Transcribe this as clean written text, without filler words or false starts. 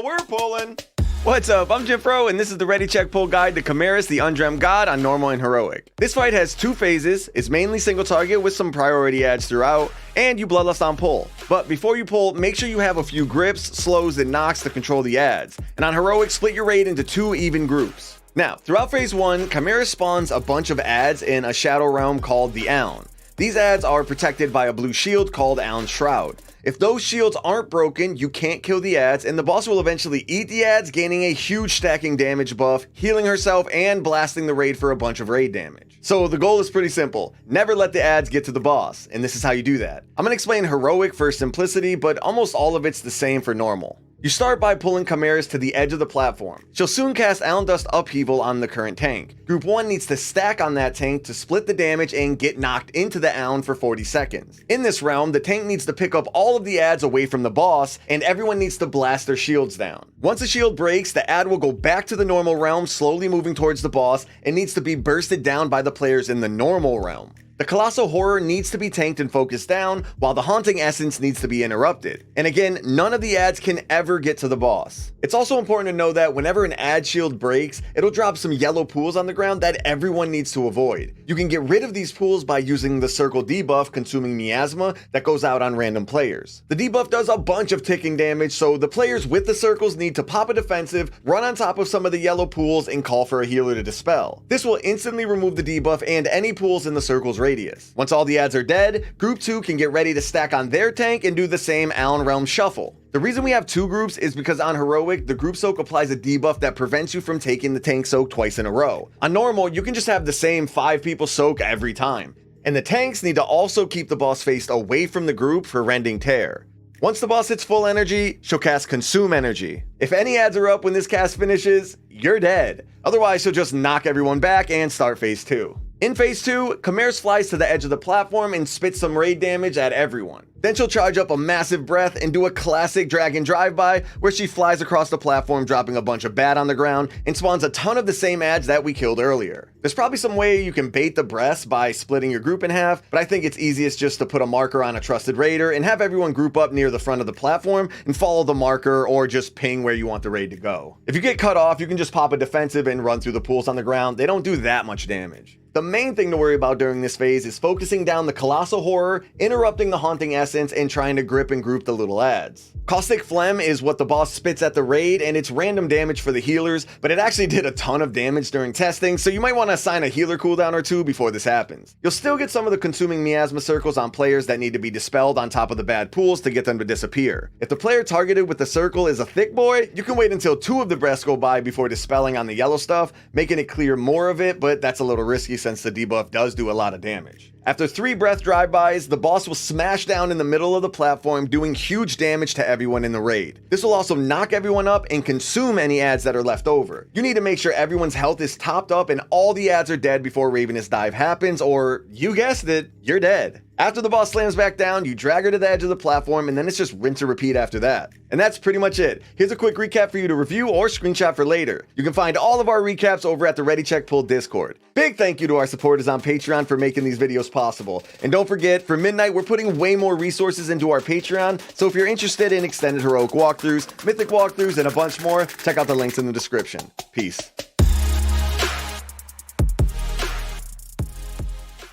while we're pulling. What's up? I'm Jifro, and this is the Ready Check Pull Guide to Chimaerus, the Undreamed God on Normal and Heroic. This fight has two phases, it's mainly single target with some priority adds throughout, and you Bloodlust on pull. But before you pull, make sure you have a few grips, slows, and knocks to control the adds. And on Heroic, split your raid into two even groups. Now, throughout phase 1, Chimaerus spawns a bunch of adds in a shadow realm called the Aun. These adds are protected by a blue shield called Aun's Shroud. If those shields aren't broken, you can't kill the adds, and the boss will eventually eat the adds, gaining a huge stacking damage buff, healing herself, and blasting the raid for a bunch of raid damage. So the goal is pretty simple. Never let the adds get to the boss, and this is how you do that. I'm going to explain Heroic for simplicity, but almost all of it's the same for normal. You start by pulling Chimaerus to the edge of the platform. She'll soon cast Allen Dust Upheaval on the current tank. Group 1 needs to stack on that tank to split the damage and get knocked into the Allen for 40 seconds. In this realm, the tank needs to pick up all of the adds away from the boss, and everyone needs to blast their shields down. Once the shield breaks, the add will go back to the normal realm, slowly moving towards the boss, and needs to be bursted down by the players in the normal realm. The Colossal Horror needs to be tanked and focused down, while the Haunting Essence needs to be interrupted. And again, none of the adds can ever get to the boss. It's also important to know that whenever an add shield breaks, it'll drop some yellow pools on the ground that everyone needs to avoid. You can get rid of these pools by using the circle debuff, consuming miasma, that goes out on random players. The debuff does a bunch of ticking damage, so the players with the circles need to pop a defensive, run on top of some of the yellow pools, and call for a healer to dispel. This will instantly remove the debuff and any pools in the circle's radius. Once all the adds are dead, Group 2 can get ready to stack on their tank and do the same Allen Realm Shuffle. The reason we have two groups is because on Heroic, the Group Soak applies a debuff that prevents you from taking the tank soak twice in a row. On Normal, you can just have the same 5 people soak every time. And the tanks need to also keep the boss faced away from the group for Rending Tear. Once the boss hits full energy, she'll cast Consume Energy. If any adds are up when this cast finishes, you're dead. Otherwise, she'll just knock everyone back and start phase 2. In phase 2, Chimaerus flies to the edge of the platform and spits some raid damage at everyone. Then she'll charge up a massive breath and do a classic dragon drive-by where she flies across the platform, dropping a bunch of bad on the ground, and spawns a ton of the same adds that we killed earlier. There's probably some way you can bait the breaths by splitting your group in half, but I think it's easiest just to put a marker on a trusted raider and have everyone group up near the front of the platform and follow the marker, or just ping where you want the raid to go. If you get cut off, you can just pop a defensive and run through the pools on the ground. They don't do that much damage. The main thing to worry about during this phase is focusing down the Colossal Horror, interrupting the Haunting Essence, and trying to grip and group the little adds. Caustic Phlegm is what the boss spits at the raid, and it's random damage for the healers, but it actually did a ton of damage during testing, so you might want to assign a healer cooldown or two before this happens. You'll still get some of the consuming miasma circles on players that need to be dispelled on top of the bad pools to get them to disappear. If the player targeted with the circle is a thick boy, you can wait until 2 of the breaths go by before dispelling on the yellow stuff, making it clear more of it, but that's a little risky since the debuff does do a lot of damage. After 3 breath drive-bys, the boss will smash down in the middle of the platform, doing huge damage to everyone in the raid. This will also knock everyone up and consume any adds that are left over. You need to make sure everyone's health is topped up and all the adds are dead before Ravenous Dive happens, or, you guessed it, you're dead. After the boss slams back down, you drag her to the edge of the platform, and then it's just rinse and repeat after that. And that's pretty much it. Here's a quick recap for you to review or screenshot for later. You can find all of our recaps over at the Ready Check Pull Discord. Big thank you to our supporters on Patreon for making these videos possible. And don't forget, for Midnight, we're putting way more resources into our Patreon, so if you're interested in extended heroic walkthroughs, mythic walkthroughs, and a bunch more, check out the links in the description. Peace.